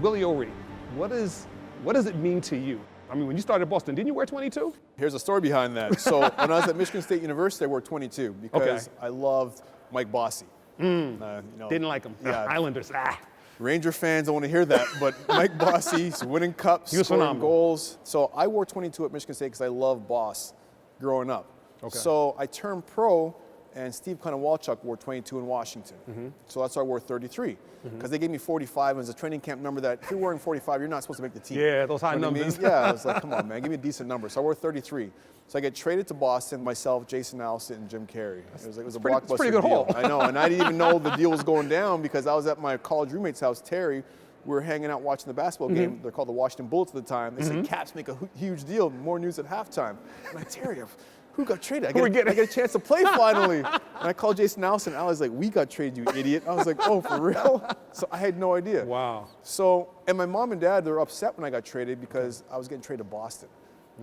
Willie O'Ree, what does it mean to you? I mean, when you started at Boston, didn't you wear 22? Here's a story behind that. So when I was at Michigan State University, I wore 22 because I loved Mike Bossy. Didn't like him. Yeah. Islanders. Ranger fans don't want to hear that, but Mike Bossy's winning cups, He was scoring phenomenal. goals. So I wore 22 at Michigan State because I loved Boss growing up. Okay. So I turned pro, and Steve Konowalchuk wore 22 in Washington. So that's why I wore 33, because they gave me 45 as a training camp number that if you're wearing 45, you're not supposed to make the team. Yeah, those high You know what I mean? numbers. Yeah, I was like, come on, man, give me a decent number. So I wore 33. So I get traded to Boston, myself, Jason Allison, and Jim Carrey. It was a blockbuster pretty good deal. haul. I know, and I didn't even know the deal was going down because I was at my college roommate's house, Terry. We were hanging out watching the basketball game. They're called the Washington Bullets at the time. They said Caps make a huge deal, more news at halftime. I'm like, Terry, who got traded? I get a chance to play finally. And I called Jason Allison. I was like, we got traded, you idiot. I was like, oh, for real? So I had no idea. Wow. So, and my mom and dad, they were upset when I got traded because I was getting traded to Boston.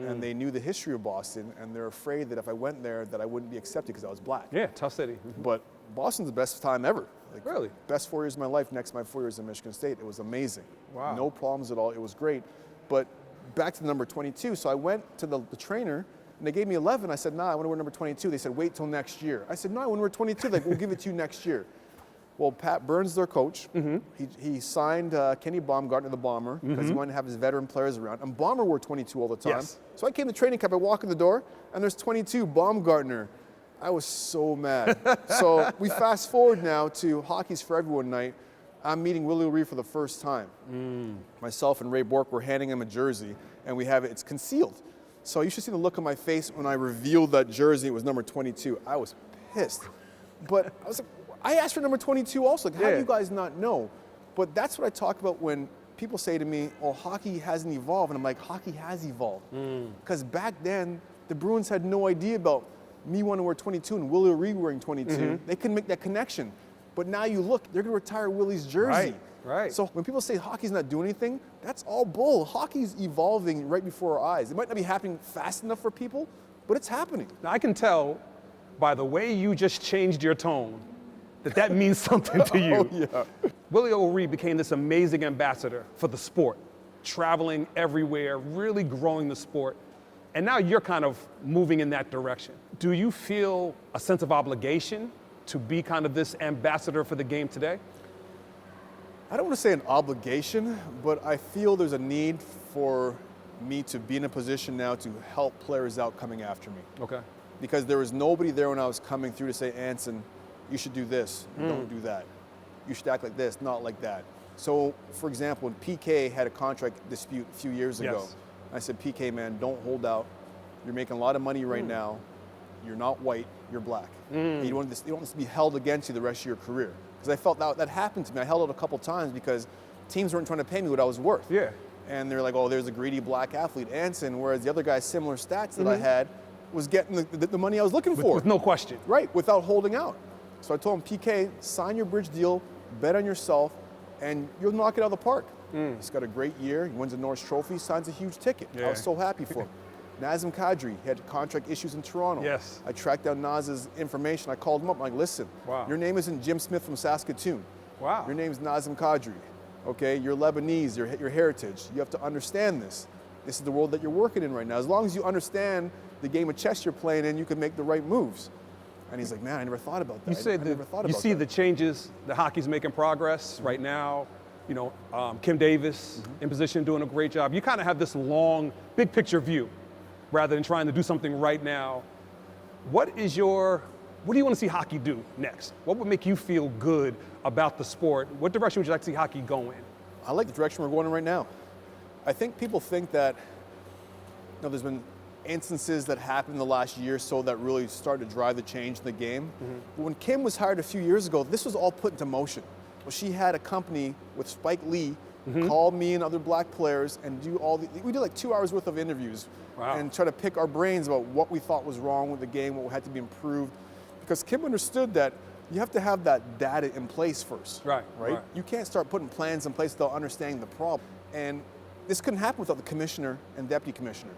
And they knew the history of Boston, and they're afraid that if I went there, that I wouldn't be accepted because I was black. Yeah, tough city. But Boston's the best time ever. Like, Really? Best 4 years of my life, next to my 4 years in Michigan State. It was amazing. Wow. No problems at all. It was great. But back to the number 22. So I went to the trainer, and they gave me 11. I said, nah, I want to wear number 22. They said, wait till next year. I said, no, I want to wear 22. Like, we'll give it to you next year. Well, Pat Burns, their coach, he signed Kenny Baumgartner, the Bomber, because he wanted to have his veteran players around. And Bomber wore 22 all the time. Yes. So I came to training camp, I walk in the door, and there's 22, Baumgartner. I was so mad. So we fast forward now to Hockey's for Everyone night. I'm meeting Willie O'Ree for the first time. Myself and Ray Bork were handing him a jersey, and we have it's concealed. So you should see the look on my face when I revealed that jersey. It was number 22. I was pissed. But I was like, I asked for number 22 also. Like, how do you guys not know? But that's what I talk about when people say to me, oh, hockey hasn't evolved. And I'm like, hockey has evolved. Because back then, the Bruins had no idea about me wanting to wear 22 and Willie O'Ree wearing 22. They couldn't make that connection. But now you look, they're going to retire Willie's jersey. Right. So when people say hockey's not doing anything, that's all bull. Hockey's evolving right before our eyes. It might not be happening fast enough for people, but it's happening. Now, I can tell by the way you just changed your tone that means something to you. Oh, yeah. Willie O'Ree became this amazing ambassador for the sport, traveling everywhere, really growing the sport. And now you're kind of moving in that direction. Do you feel a sense of obligation to be kind of this ambassador for the game today? I don't want to say an obligation, but I feel there's a need for me to be in a position now to help players out coming after me. Okay. Because there was nobody there when I was coming through to say, Anson, you should do this, don't do that. You should act like this, not like that. So, for example, when PK had a contract dispute a few years ago, I said, PK, man, don't hold out. You're making a lot of money right now. You're not white, you're black. You don't want this to be held against you the rest of your career. Because I felt that happened to me. I held out a couple times because teams weren't trying to pay me what I was worth. Yeah. And they're like, oh, there's a greedy black athlete, Anson, whereas the other guy's similar stats that I had was getting the money I was looking for. With no question. Right, without holding out. So I told him, PK, sign your bridge deal, bet on yourself, and you'll knock it out of the park. He's got a great year. He wins a Norris Trophy, signs a huge ticket. Yeah. I was so happy for him. Nazem Kadri, he had contract issues in Toronto. Yes. I tracked down Naz's information. I called him up. I'm like, listen, your name isn't Jim Smith from Saskatoon. Wow. Your name's Nazem Kadri. Okay, you're Lebanese, your heritage. You have to understand this. This is the world that you're working in right now. As long as you understand the game of chess you're playing in, you can make the right moves. And he's like, man, I never thought about that. You see the changes, the hockey's making progress right now. You know, Kim Davis in position, doing a great job. You kind of have this long, big picture view rather than trying to do something right now. What do you want to see hockey do next? What would make you feel good about the sport? What direction would you like to see hockey go in? I like the direction we're going in right now. I think people think that, there's been instances that happened in the last year or so that really started to drive the change in the game. But when Kim was hired a few years ago, this was all put into motion. Well, she had a company with Spike Lee call me and other black players and we did like 2 hours worth of interviews and try to pick our brains about what we thought was wrong with the game, what had to be improved. Because Kim understood that you have to have that data in place first. Right. You can't start putting plans in place without understanding the problem. And this couldn't happen without the commissioner and deputy commissioner.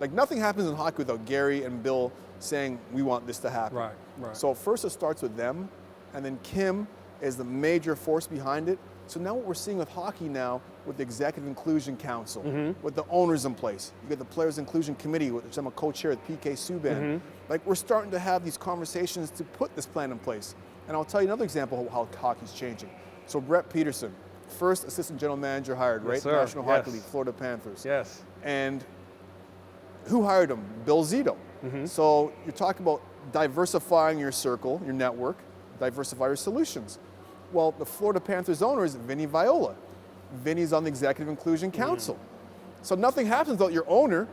Like, nothing happens in hockey without Gary and Bill saying, we want this to happen. Right. So first it starts with them, and then Kim is the major force behind it. So now what we're seeing with hockey now, with the Executive Inclusion Council, with the owners in place, you get the Players Inclusion Committee, which I'm a co-chair with PK Subban. Like, we're starting to have these conversations to put this plan in place. And I'll tell you another example of how hockey's changing. So Brett Peterson, first assistant general manager hired, right? Sir. National Hockey League, Florida Panthers. Yes. And who hired him? Bill Zito. So you're talking about diversifying your circle, your network, diversify your solutions. Well, the Florida Panthers owner is Vinny Viola. Vinny's on the Executive Inclusion Council. So nothing happens without your owner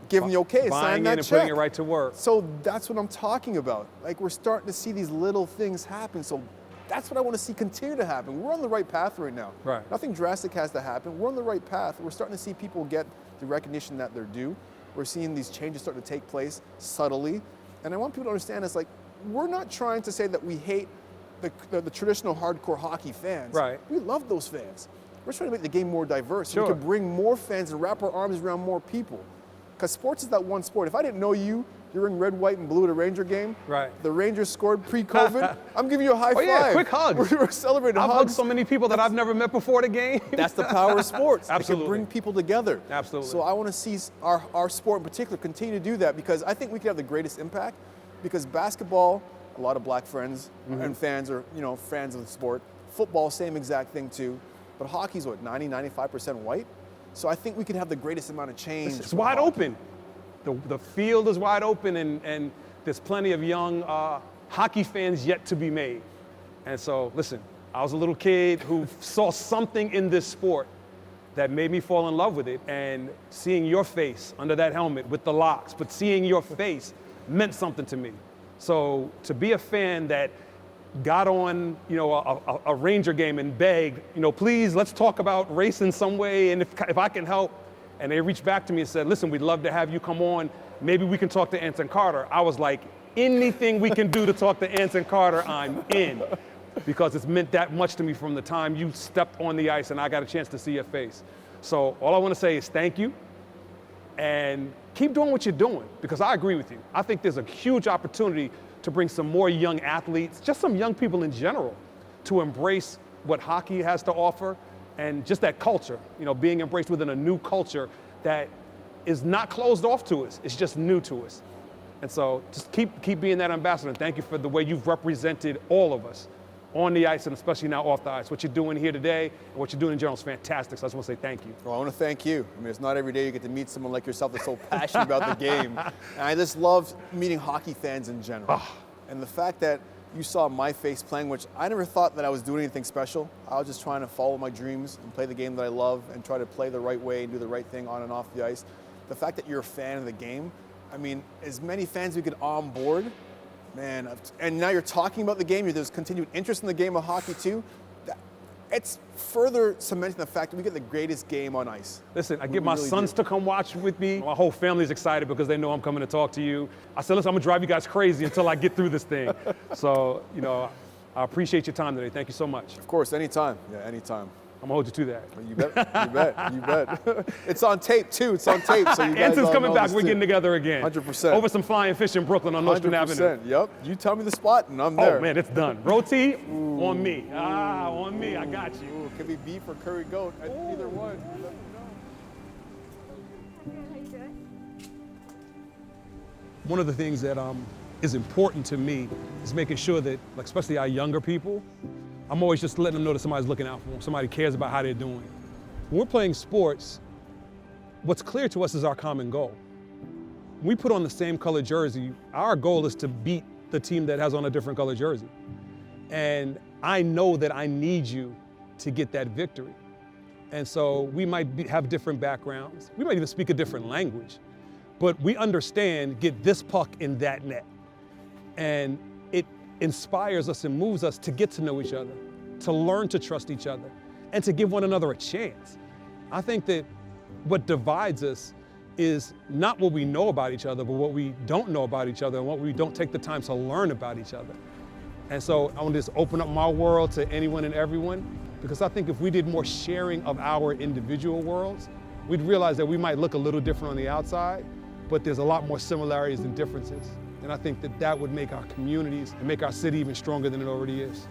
giving the okay, signing that in and check. putting it right to work. So that's what I'm talking about. Like, we're starting to see these little things happen. So that's what I want to see continue to happen. We're on the right path right now. Right. Nothing drastic has to happen. We're on the right path. We're starting to see people get the recognition that they're due. We're seeing these changes starting to take place subtly. And I want people to understand it's like, we're not trying to say that we hate the traditional hardcore hockey fans. Right. We love those fans. We're trying to make the game more diverse. Sure. So we can bring more fans and wrap our arms around more people. Because sports is that one sport. If I didn't know you, you're wearing red, white, and blue at a Ranger game. Right. The Rangers scored pre-COVID. I'm giving you a high five. Yeah, quick hugs. We're celebrating I've hugs. hugged so many people that I've never met before the game. That's the power of sports. Absolutely. It can bring people together. Absolutely. So I want to see our sport in particular continue to do that, because I think we can have the greatest impact. Because basketball, a lot of black friends and fans are, fans of the sport. Football, same exact thing too. But hockey's what, 95% white? So I think we can have the greatest amount of change. It's wide open. The field is wide open, and there's plenty of young hockey fans yet to be made. And so, listen, I was a little kid who saw something in this sport that made me fall in love with it. And seeing your face under that helmet with the locks, but seeing your face meant something to me. So to be a fan that got on, a Ranger game and begged, please, let's talk about race in some way, and if I can help. And they reached back to me and said, listen, we'd love to have you come on. Maybe we can talk to Anson Carter. I was like, anything we can do to talk to Anson Carter, I'm in. Because it's meant that much to me from the time you stepped on the ice and I got a chance to see your face. So all I want to say is thank you. And keep doing what you're doing, because I agree with you. I think there's a huge opportunity to bring some more young athletes, just some young people in general, to embrace what hockey has to offer and just that culture, being embraced within a new culture that is not closed off to us, it's just new to us. And so just keep being that ambassador, and thank you for the way you've represented all of us on the ice and especially now off the ice. What you're doing here today and what you're doing in general is fantastic, so I just want to say thank you. Well, I want to thank you. I mean, it's not every day you get to meet someone like yourself that's so passionate about the game. And I just love meeting hockey fans in general. And the fact that you saw my face playing, which I never thought that I was doing anything special. I was just trying to follow my dreams and play the game that I love and try to play the right way and do the right thing on and off the ice. The fact that you're a fan of the game, I mean, as many fans we could onboard, man, and now you're talking about the game, there's continued interest in the game of hockey too. It's further cementing the fact that we get the greatest game on ice. Listen, I get my sons to come watch with me. My whole family's excited because they know I'm coming to talk to you. I said, listen, I'm gonna drive you guys crazy until I get through this thing. So, I appreciate your time today. Thank you so much. Of course, anytime. Yeah, anytime. I'm gonna hold you to that. You bet, you bet. It's on tape too, so you guys Anson's coming back, we're too. getting together again. 100%. Over some flying fish in Brooklyn on Nostrand Avenue. Yep, you tell me the spot and I'm there. Oh man, it's done. Roti on me. On me, I got you. Ooh, could be beef or curry goat, either one. One of the things that is important to me is making sure that, especially our younger people, I'm always just letting them know that somebody's looking out for them, somebody cares about how they're doing. When we're playing sports, what's clear to us is our common goal. When we put on the same color jersey, our goal is to beat the team that has on a different color jersey. And I know that I need you to get that victory. And so we might have different backgrounds. We might even speak a different language, but we understand, get this puck in that net. And it inspires us and moves us to get to know each other, to learn to trust each other, and to give one another a chance. I think that what divides us is not what we know about each other, but what we don't know about each other and what we don't take the time to learn about each other. And so I want to just open up my world to anyone and everyone, because I think if we did more sharing of our individual worlds, we'd realize that we might look a little different on the outside, but there's a lot more similarities than differences. And I think that that would make our communities and make our city even stronger than it already is.